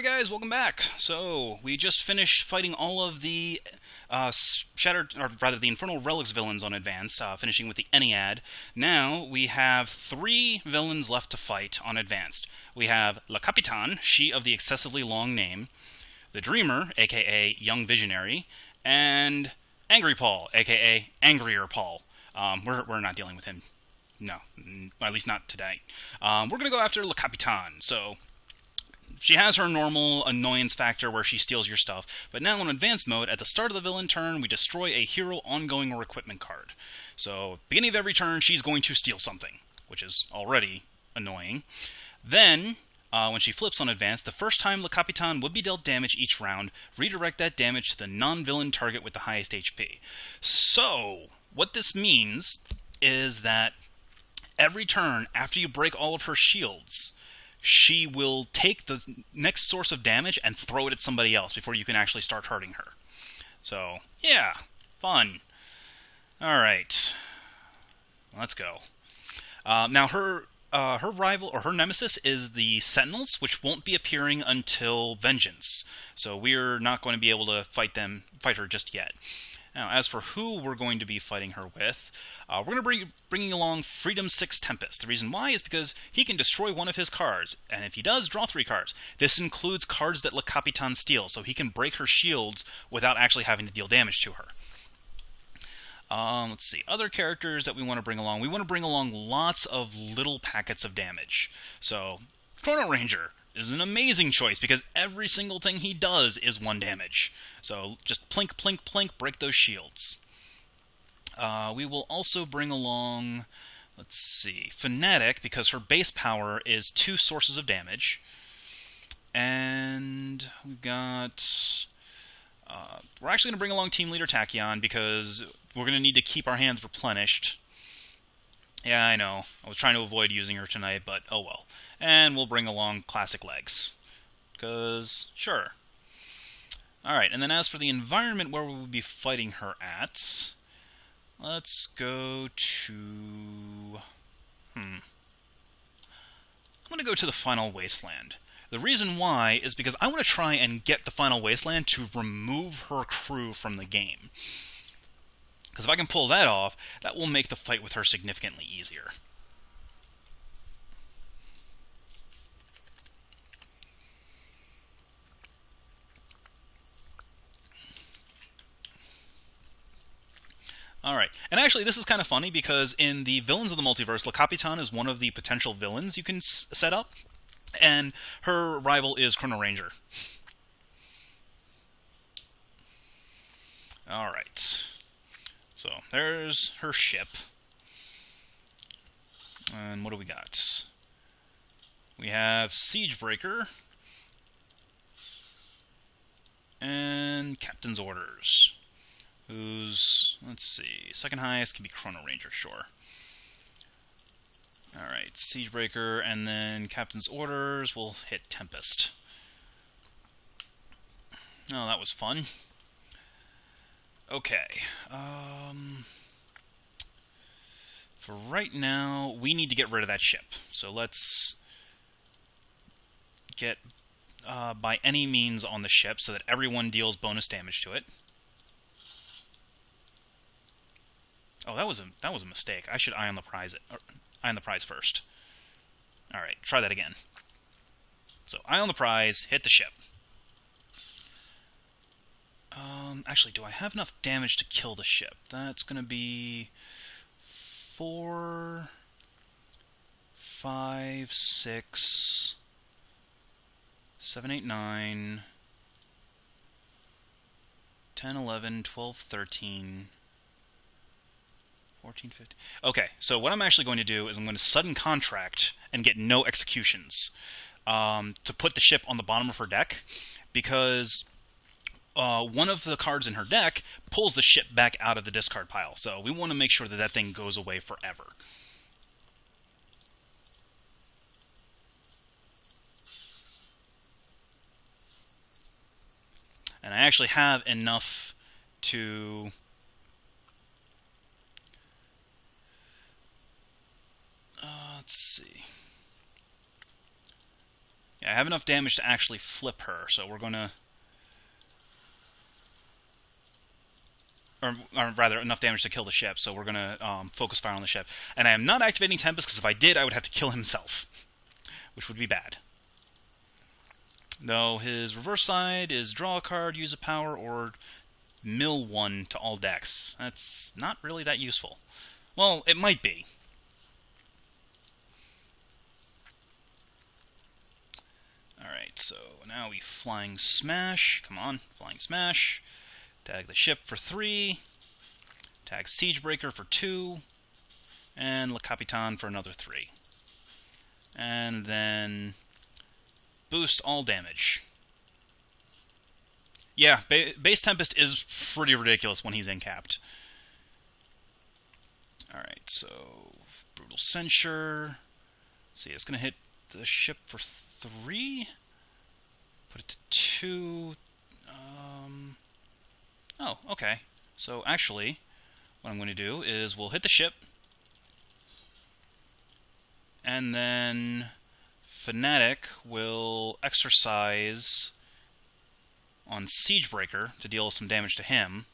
Alright guys, welcome back. So, we just finished fighting all of the the Infernal Relics villains on Advance, finishing with the Ennead. Now, we have 3 villains left to fight on Advanced. We have La Capitan, she of the excessively long name, the Dreamer, aka Young Visionary, and Angry Paul, aka Angrier Paul. We're not dealing with him. No, at least not today. We're going to go after La Capitan, so she has her normal annoyance factor where she steals your stuff, but now in advanced mode, at the start of the villain turn, we destroy a hero ongoing or equipment card. So, beginning of every turn, she's going to steal something, which is already annoying. Then, when she flips on advanced, the first time Le Capitan would be dealt damage each round, redirect that damage to the non-villain target with the highest HP. So, what this means is that every turn, after you break all of her shields, she will take the next source of damage and throw it at somebody else before you can actually start hurting her. So, yeah, fun. Alright, let's go. Now, her rival, or her nemesis, is the Sentinels, which won't be appearing until Vengeance. So we're not going to be able to fight her just yet. Now, as for who we're going to be fighting her with, we're going to be bringing along Freedom 6 Tempest. The reason why is because he can destroy one of his cards, and if he does, draw 3 cards. This includes cards that Le Capitan steals, so he can break her shields without actually having to deal damage to her. Let's see, other characters that we want to bring along. We want to bring along lots of little packets of damage. So, Chrono Ranger is an amazing choice because every single thing he does is 1 damage. So just plink, plink, plink, break those shields. We will also bring along, let's see, Fanatic, because her base power is 2 sources of damage. And we've got... we're actually going to bring along Team Leader Tachyon because we're going to need to keep our hands replenished. Yeah, I know. I was trying to avoid using her tonight, but oh well. And we'll bring along Classic Legs. Because, sure. Alright, and then as for the environment where we will be fighting her at, let's go to... I'm going to go to the Final Wasteland. The reason why is because I want to try and get the Final Wasteland to remove her crew from the game. Because if I can pull that off, that will make the fight with her significantly easier. Alright, and actually this is kind of funny because in the Villains of the Multiverse, Le Capitan is one of the potential villains you can set up, and her rival is Chrono Ranger. Alright, so there's her ship. And what do we got? We have Siegebreaker and Captain's Orders. Who's, let's see, second highest can be Chrono Ranger, sure. Alright, Siegebreaker, and then Captain's Orders will hit Tempest. Oh, that was fun. Okay, for right now, we need to get rid of that ship. So let's get by any means on the ship so that everyone deals bonus damage to it. Oh, that was a mistake. I should eye on the prize first. All right, try that again. So, eye on the prize, hit the ship. Actually, do I have enough damage to kill the ship? That's going to be 4, 5, 6, 7, 8, 9, 10, 11, 12, 13... 14, 15... Okay, so what I'm actually going to do is I'm going to sudden contract and get no executions to put the ship on the bottom of her deck, because one of the cards in her deck pulls the ship back out of the discard pile. So we want to make sure that that thing goes away forever. And I actually have enough to... let's see. Yeah, I have enough damage to actually flip her, so we're going to... Or rather, enough damage to kill the ship, so we're going to focus fire on the ship. And I am not activating Tempest, because if I did, I would have to kill himself, which would be bad. Though his reverse side is draw a card, use a power, or mill one to all decks. That's not really that useful. Well, it might be. Alright, so now we Flying Smash. Come on, Flying Smash. Tag the ship for 3. Tag Siegebreaker for 2. And Le Capitan for another 3. And then boost all damage. Yeah, base Tempest is pretty ridiculous when he's incapped. Alright, so Brutal Censure. Let's see, it's going to hit the ship for 3. Put it to 2. Oh, okay. So actually, what I'm going to do is we'll hit the ship. And then Fnatic will exercise on Siegebreaker to deal some damage to him.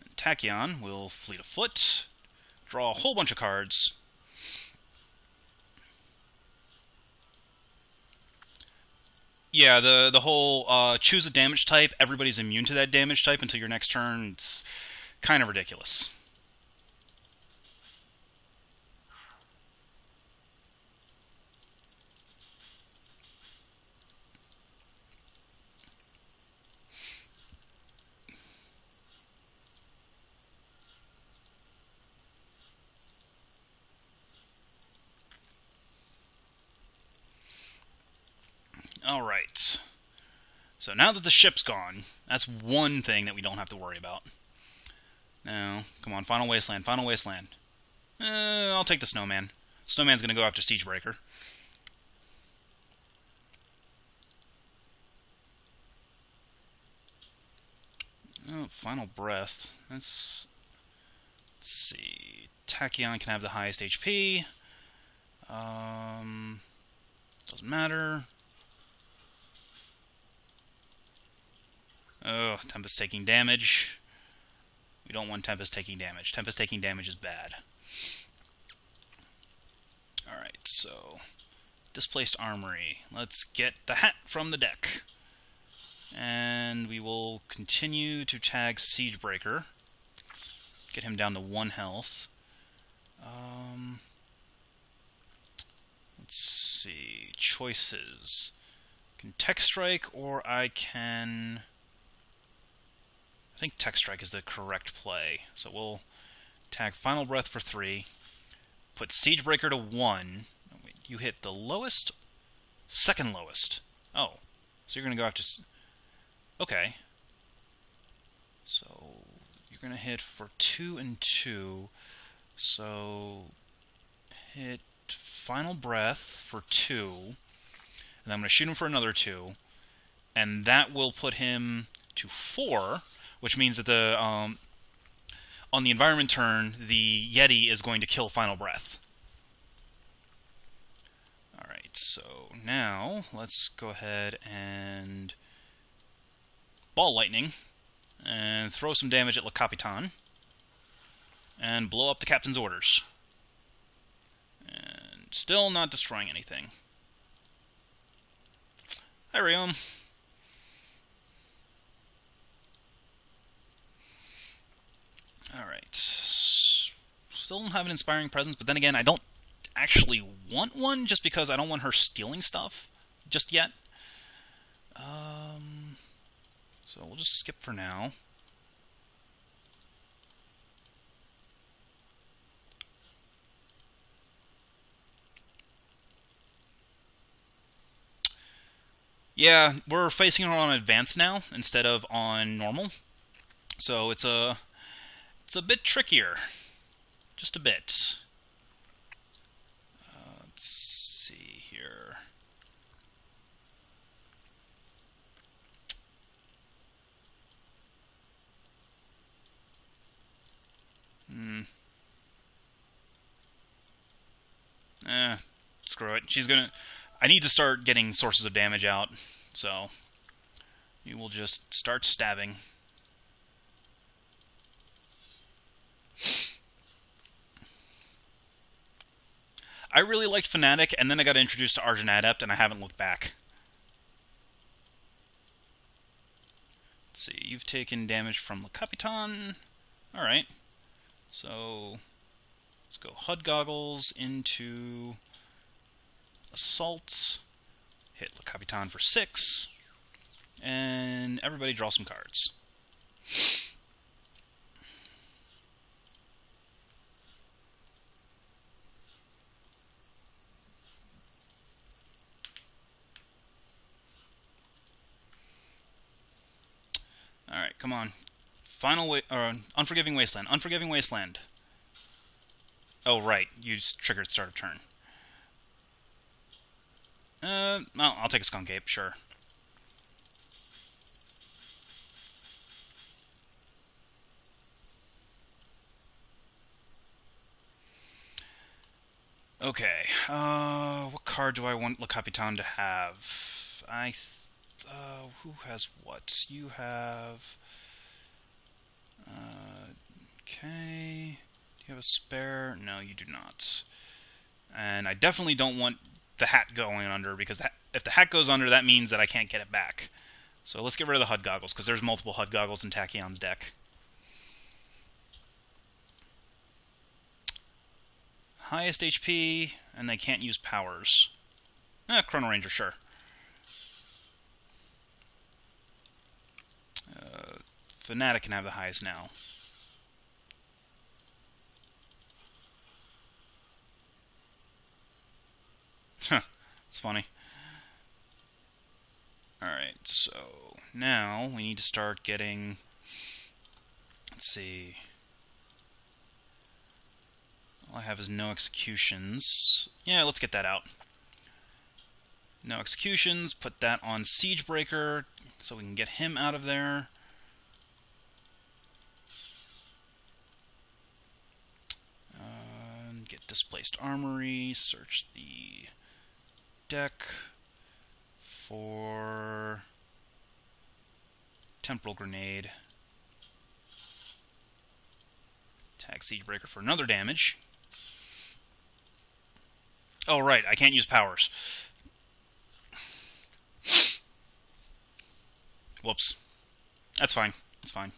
And Tachyon will fleet of foot, draw a whole bunch of cards. Yeah, the whole choose a damage type, everybody's immune to that damage type until your next turn. It's kind of ridiculous. Alright. So now that the ship's gone, that's one thing that we don't have to worry about. Now, come on, Final Wasteland, Final Wasteland. I'll take the Snowman. Snowman's going to go after Siegebreaker. Oh, Final Breath. Let's see. Tachyon can have the highest HP. Doesn't matter. Oh, Tempest taking damage. We don't want Tempest taking damage. Tempest taking damage is bad. Alright, so Displaced Armory. Let's get the hat from the deck. And we will continue to tag Siegebreaker. Get him down to 1 health. Let's see. Choices. I can Tech Strike, or I can... I think Tech Strike is the correct play. So we'll tag Final Breath for 3. Put Siegebreaker to 1. Oh, wait, you hit the lowest? Second lowest. Oh. So you're going to go after... Okay. So you're going to hit for 2 and 2. So hit Final Breath for 2. And I'm going to shoot him for another 2. And that will put him to 4, which means that the on the environment turn, the Yeti is going to kill Final Breath. Alright, so now let's go ahead and Ball Lightning and throw some damage at Le Capitan and blow up the captain's orders. And still not destroying anything. Hi, Riom. Alright. Still don't have an Inspiring Presence, but then again, I don't actually want one just because I don't want her stealing stuff just yet. So we'll just skip for now. Yeah, we're facing her on advanced now instead of on normal. So it's a bit trickier. Just a bit. Let's see here. Screw it. She's gonna... I need to start getting sources of damage out, so... we will just start stabbing. I really liked Fnatic, and then I got introduced to Argent Adept, and I haven't looked back. Let's see, you've taken damage from the Capitan. Alright. So, let's go HUD Goggles into Assault. Hit Le Capitan for 6. And everybody draw some cards. Alright, come on. Unforgiving Wasteland. Unforgiving Wasteland. Oh, right. You just triggered start of turn. Well, I'll take a Skunk Ape, sure. Okay, what card do I want Le Capitan to have? Who has what? You have... okay... Do you have a spare? No, you do not. And I definitely don't want the hat going under, because if the hat goes under, that means that I can't get it back. So let's get rid of the HUD Goggles, because there's multiple HUD Goggles in Tachyon's deck. Highest HP, and they can't use powers. Chrono Ranger, sure. Fnatic can have the highest now. Huh, it's funny. Alright, so now we need to start getting... let's see... all I have is no executions. Yeah, let's get that out. No executions, put that on Siegebreaker, so we can get him out of there. Get Displaced Armory, search the deck for Temporal Grenade. Tag Siegebreaker for another damage. Oh, right, I can't use powers. Whoops. That's fine. That's fine.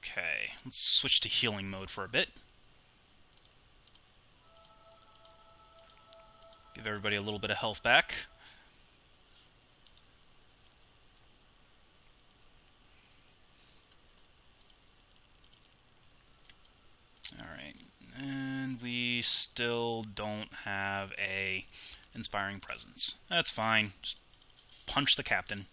Okay, let's switch to healing mode for a bit. Give everybody a little bit of health back. Alright, and we still don't have a Inspiring Presence. That's fine. Just punch the Captain.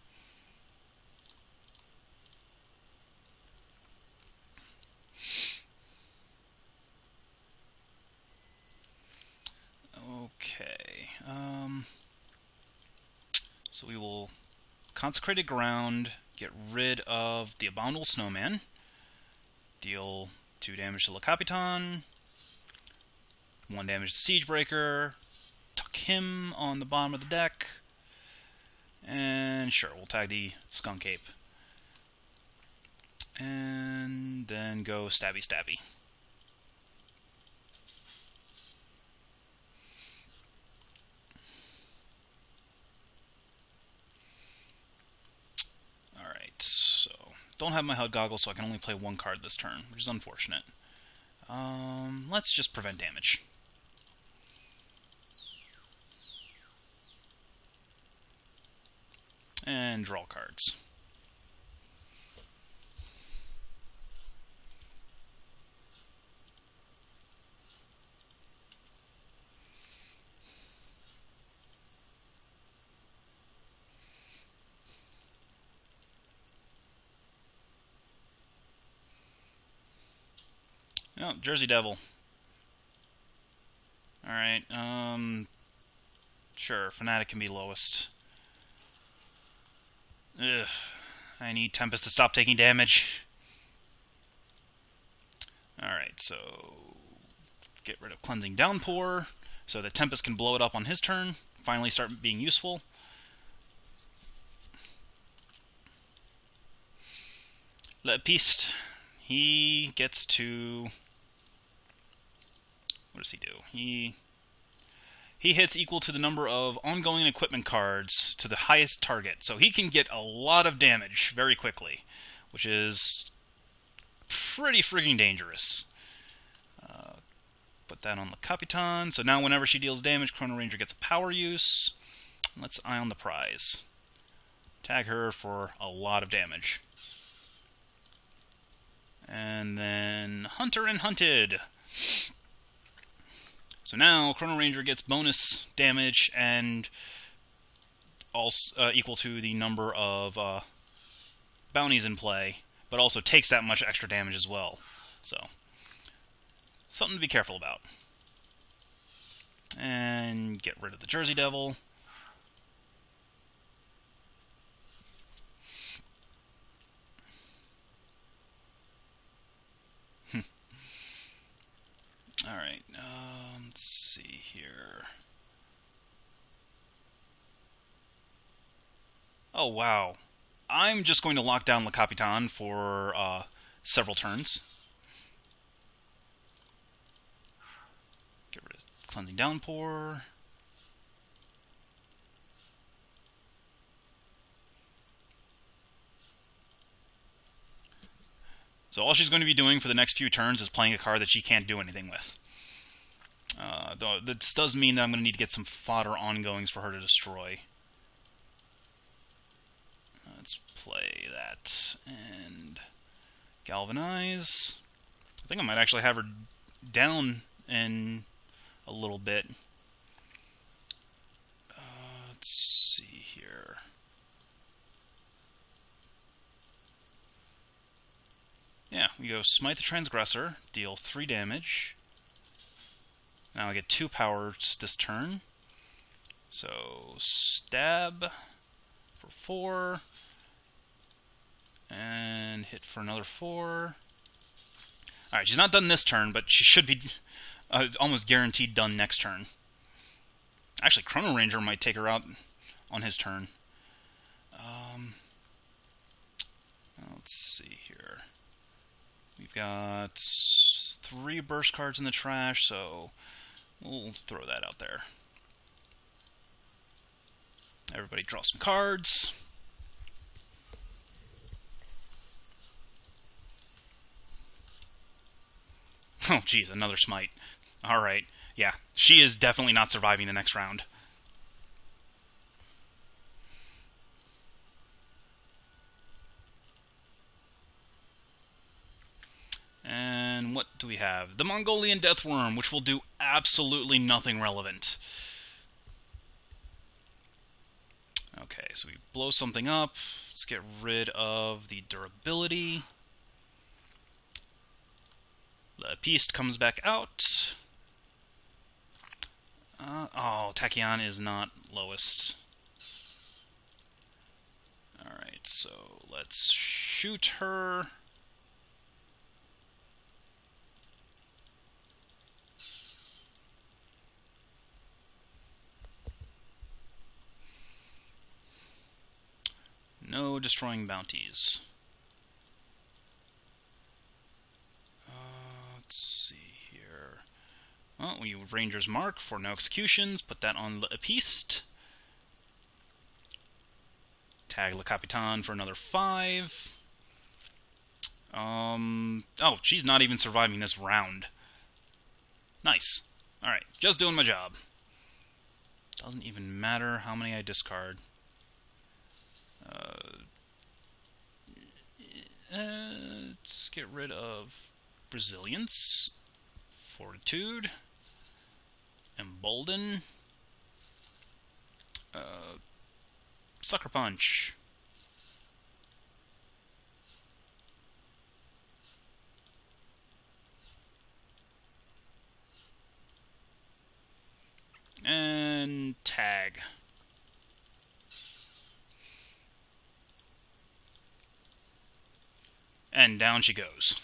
Okay. So we will Consecrated Ground, get rid of the Abominable Snowman, deal 2 damage to Le Capitan, 1 damage to Siegebreaker, tuck him on the bottom of the deck, and sure, we'll tag the Skunk Ape. And then go stabby stabby. Alright, so don't have my HUD Goggles, so I can only play 1 card this turn, which is unfortunate. Let's just prevent damage. And draw cards. Oh, Jersey Devil. Alright, sure, Fnatic can be lowest. Ugh, I need Tempest to stop taking damage. Alright, so get rid of Cleansing Downpour, so that Tempest can blow it up on his turn, finally start being useful. Le Piste, he gets to... What does he do? He hits equal to the number of ongoing equipment cards to the highest target, so he can get a lot of damage very quickly, which is pretty frigging dangerous. Put that on the Capitan, so now whenever she deals damage, Chrono Ranger gets a power use. Let's eye on the prize. Tag her for a lot of damage. And then Hunter and Hunted. So now Chrono Ranger gets bonus damage and also equal to the number of bounties in play, but also takes that much extra damage as well. So, something to be careful about. And get rid of the Jersey Devil. Alright, let's see here. Oh, wow. I'm just going to lock down Le Capitan for several turns. Get rid of Cleansing Downpour. So all she's going to be doing for the next few turns is playing a card that she can't do anything with. Though this does mean that I'm going to need to get some fodder ongoings for her to destroy. Let's play that and Galvanize. I think I might actually have her down in a little bit. Let's see here. Yeah, we go Smite the Transgressor, deal 3 damage. Now I get 2 powers this turn. So, stab for 4. And hit for another 4. Alright, she's not done this turn, but she should be almost guaranteed done next turn. Actually, Chrono Ranger might take her out on his turn. Let's see here. We've got 3 burst cards in the trash, so we'll throw that out there. Everybody draw some cards. Oh, geez, another smite. Alright, yeah, she is definitely not surviving the next round. And what do we have? The Mongolian Deathworm, which will do absolutely nothing relevant. Okay, so we blow something up. Let's get rid of the durability. The Piste comes back out. Oh, Tachyon is not lowest. Alright, so let's shoot her. No destroying bounties. Let's see here. Well, we use Ranger's Mark for no executions. Put that on Le Piste. Tag Le Capitan for another 5. Oh, she's not even surviving this round. Nice. Alright, just doing my job. Doesn't even matter how many I discard. Let's get rid of Resilience, Fortitude, Embolden, Sucker Punch. And tag. And down she goes.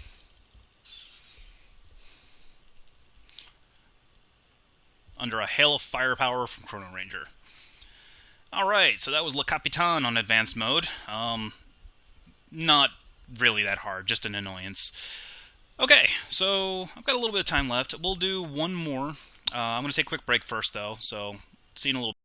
under a hail of firepower from Chrono Ranger. Alright, so that was Le Capitan on advanced mode. Not really that hard, just an annoyance. Okay, so I've got a little bit of time left. We'll do one more. I'm going to take a quick break first, though, so see you in a little